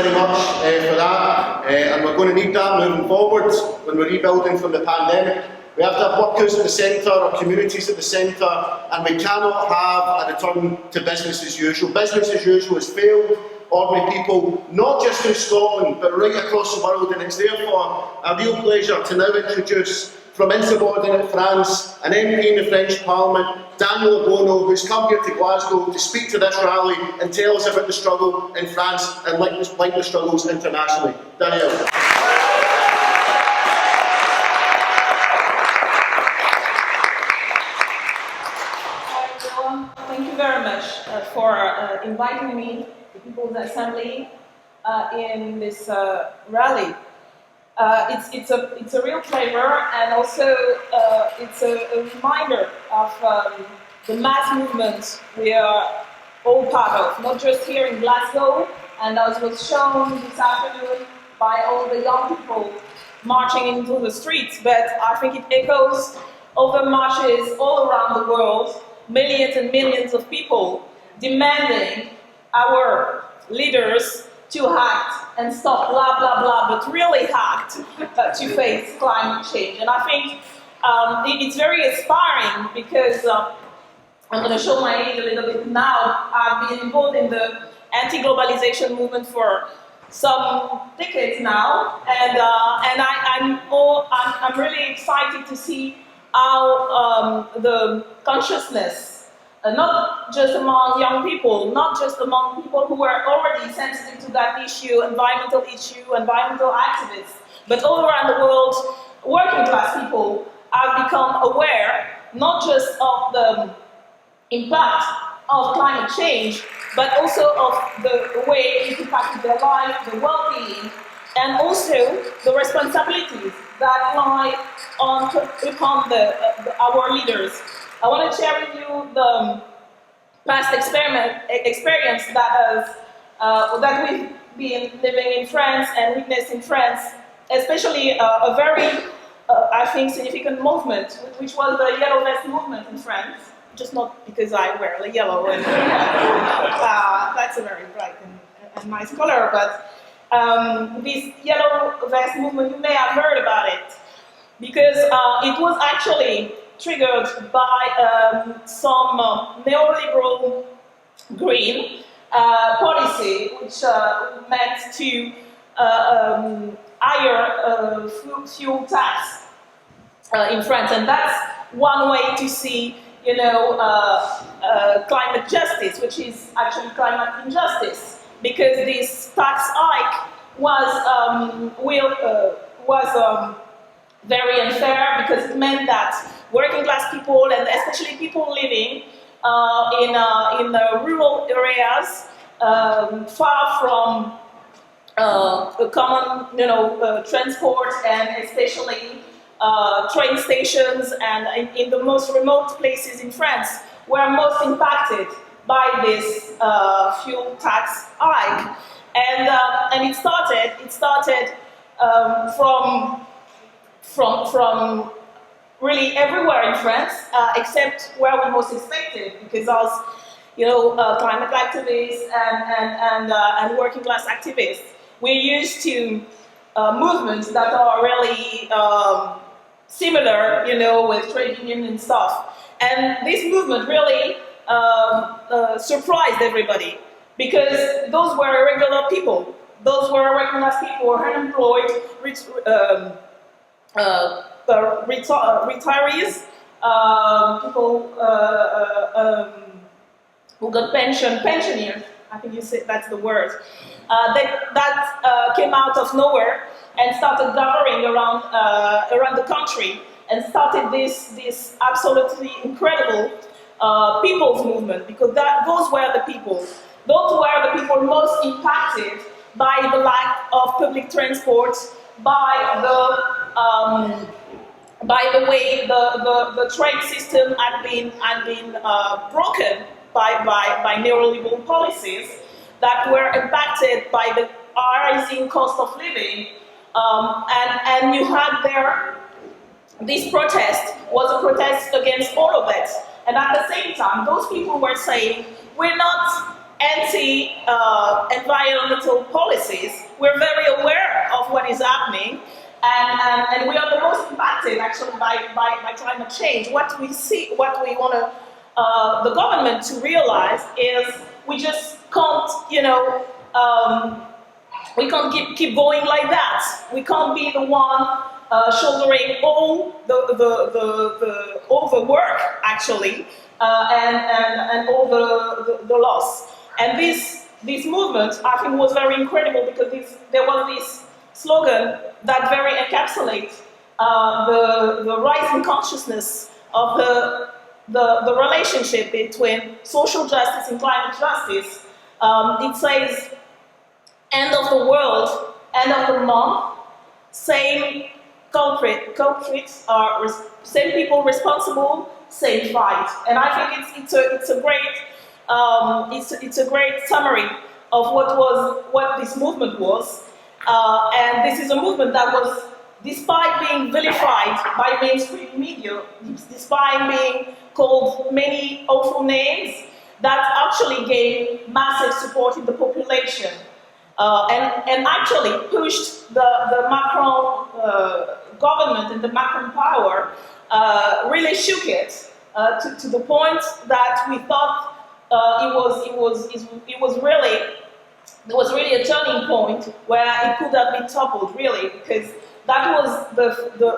very much for that, and we're going to need that moving forward when we're rebuilding from the pandemic. We have to have workers at the centre, our communities at the centre, and we cannot have a return to business as usual. Business as usual has failed ordinary people, not just in Scotland, but right across the world, and it's therefore a real pleasure to now introduce, from insubordinate France, an MP in the French Parliament, Danièle Obono, who's come here to Glasgow to speak to this rally and tell us about the struggle in France and like the struggles internationally. Danièle. Thank you very much for inviting me to People's Assembly in this rally. It's a real pleasure, and also it's a reminder of the mass movement we are all part of, not just here in Glasgow, and as was shown this afternoon by all the young people marching into the streets, but I think it echoes over marches all around the world. Millions and millions of people demanding our leaders to act and stop blah blah blah, but really act to face climate change. And I think it's very inspiring because I'm going to show my age a little bit now. I've been involved in the anti-globalization movement for some decades now, and I'm really excited to see how the consciousness, not just among young people, not just among people who are already sensitive to that issue, environmental activists, but all around the world, working class people have become aware not just of the impact of climate change, but also of the way it impacted their life, the well-being, and also the responsibilities that lie upon our leaders. I want to share with you the past experience that we've been living in France and witnessed in France, especially a very, I think, significant movement, which was the Yellow Vest movement in France. Just not because I wear yellow, and that's a very bright and nice color, but this Yellow Vest movement, you may have heard about it, because it was actually triggered by some neoliberal green policy, which meant to higher fuel tax in France, and that's one way to see, climate justice, which is actually climate injustice, because this tax hike was very unfair, because it meant that working class people, and especially people living in rural areas, far from common transport, and especially train stations, and in the most remote places in France, were most impacted by this fuel tax hike. And it started from really everywhere in France, except where we most expected, because as climate activists and working class activists, we're used to movements that are really similar, with trade union and stuff. And this movement really surprised everybody, because those were irregular people. Those were working class people, unemployed, retirees, people who got pensioners, I think you said that's the word, that came out of nowhere and started gathering around the country, and started this absolutely incredible people's movement, because those were the people most impacted by the lack of public transport, by the way the train system had been broken by neoliberal policies that were impacted by the rising cost of living, and you had there, this protest was a protest against all of it. And at the same time, those people were saying, we're not anti-environmental policies, we're very aware of what is happening, and we are the most impacted actually by climate change. What we want the government to realize is we just can't, we can't keep going like that. We can't be the one shouldering all the work actually, and all the loss. And this movement, I think, was very incredible because there was this slogan that very encapsulates the rising consciousness of the relationship between social justice and climate justice. It says, end of the world, end of the month, same culprits are same people responsible, same fight. And I think it's a great summary of what this movement was. And this is a movement that was, despite being vilified by mainstream media, despite being called many awful names, that actually gained massive support in the population. And actually pushed the Macron government and the Macron power, really shook it to the point that we thought it was really a turning point where it could have been toppled, really, because that was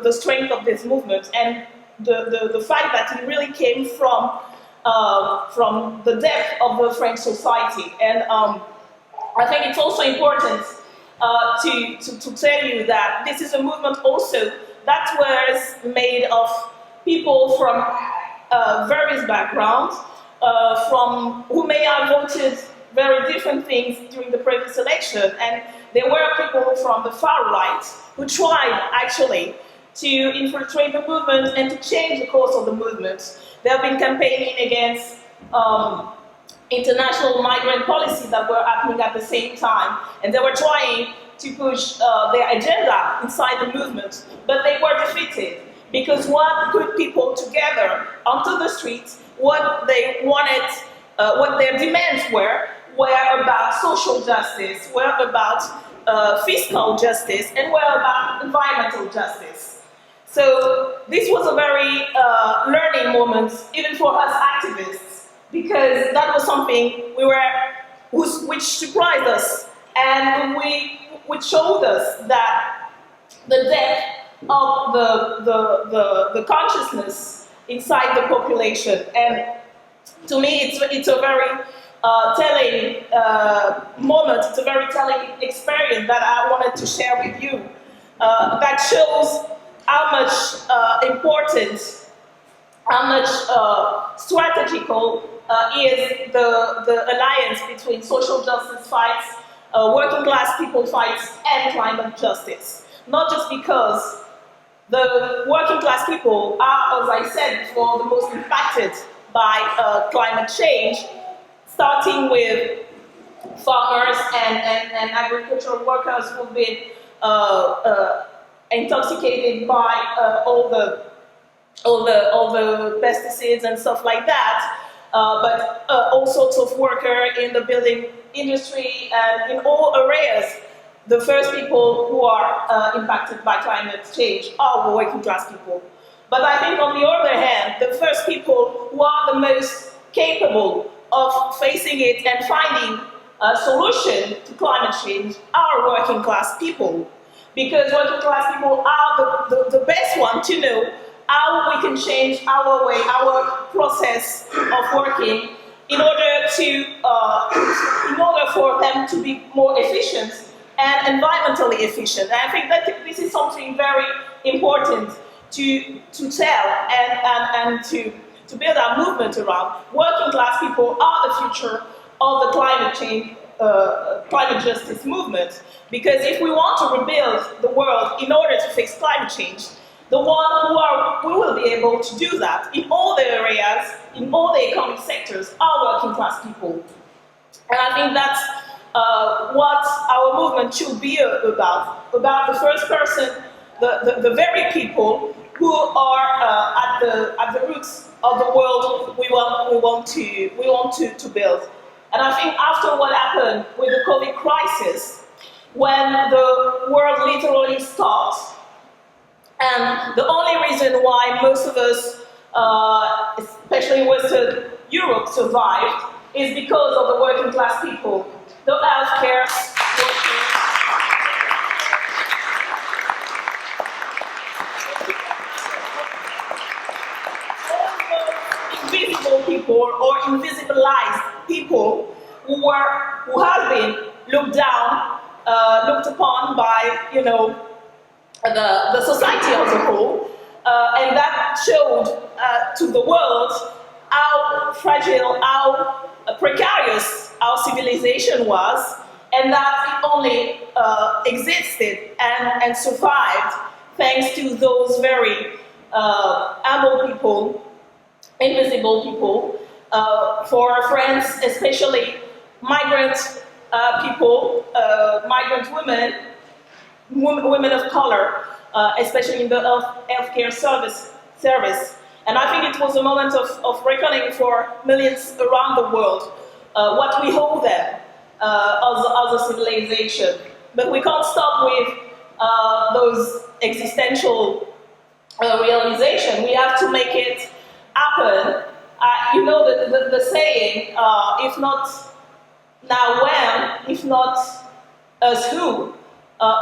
the strength of this movement and the fact that it really came from the depth of the French society. And I think it's also important to tell you that this is a movement also that was made of people from various backgrounds, from who may have voted very different things during the previous election, and there were people from the far right who tried actually to infiltrate the movement and to change the course of the movement. They have been campaigning against international migrant policies that were happening at the same time, and they were trying to push their agenda inside the movement, but they were defeated because what put people together onto the streets, what they wanted, what their demands were about social justice, were about fiscal justice, and were about environmental justice. So this was a very learning moment, even for us activists, because that was something which surprised us, and which showed us that the depth of the consciousness inside the population. And to me, it's a very telling moment. It's a very telling experience that I wanted to share with you. That shows how much importance, how much strategical is the alliance between social justice fights, working class people fights, and climate justice. Not just because the working class people are, as I said before, the most impacted by climate change, starting with farmers and agricultural workers who've been intoxicated by all the pesticides and stuff like that, but all sorts of workers in the building industry and in all areas. The first people who are impacted by climate change are the working class people. But I think on the other hand, the first people who are the most capable of facing it and finding a solution to climate change are working class people. Because working class people are the best one to know how we can change our way, our process of working in order for them to be more efficient and environmentally efficient. And I think that this is something very important to tell and to build our movement around. Working class people are the future of the climate change, climate justice movement. Because if we want to rebuild the world in order to fix climate change, the one who will be able to do that in all the areas, in all the economic sectors, are working class people. And I think that's what our movement should be about the first person, the very people who are at the roots of the world we want to build. And I think after what happened with the COVID crisis, when the world literally stopped, and the only reason why most of us, especially Western Europe, survived is because of the working class people, the healthcare workers, invisible people or invisibilized people who have been looked down, looked upon by the society as a whole, and that showed to the world how fragile, how precarious our civilization was, and that it only existed and survived thanks to those very humble people, invisible people, for friends, especially migrant people, migrant women, women of color, especially in the healthcare service. And I think it was a moment of reckoning for millions around the world, what we owe them as a civilization. But we can't stop with those existential realization. We have to make it happen. You know the saying, if not now when, if not us who.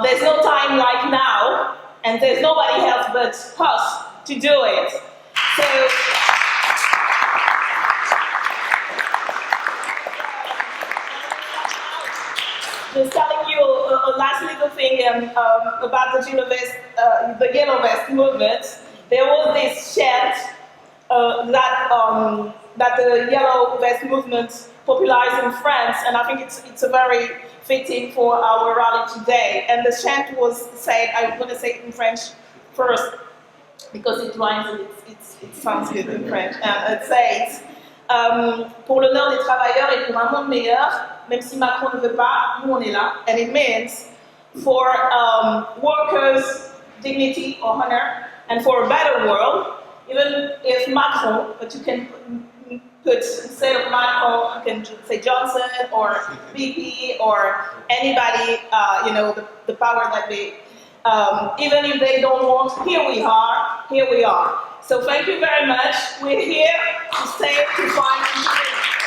There's no time like now, and there's nobody else but us to do it. So, just telling you a last little thing about the Yellow Vest movement. There was this chant that the Yellow Vest movement popularized in France, and I think it's a very fitting for our rally today. And the chant was said, I'm going to say it in French first, because it rhymes and it sounds good in French. And it says, pour l'honneur des travailleurs et pour un monde meilleur, même si Macron ne veut pas, nous on est là. And it means for workers' dignity or honor, and for a better world, even if Macron, but you can put, instead of Macron, you can say Johnson or BP or anybody, the power that they, even if they don't want, here we are. So thank you very much. We're here to stay, to fight, and to win.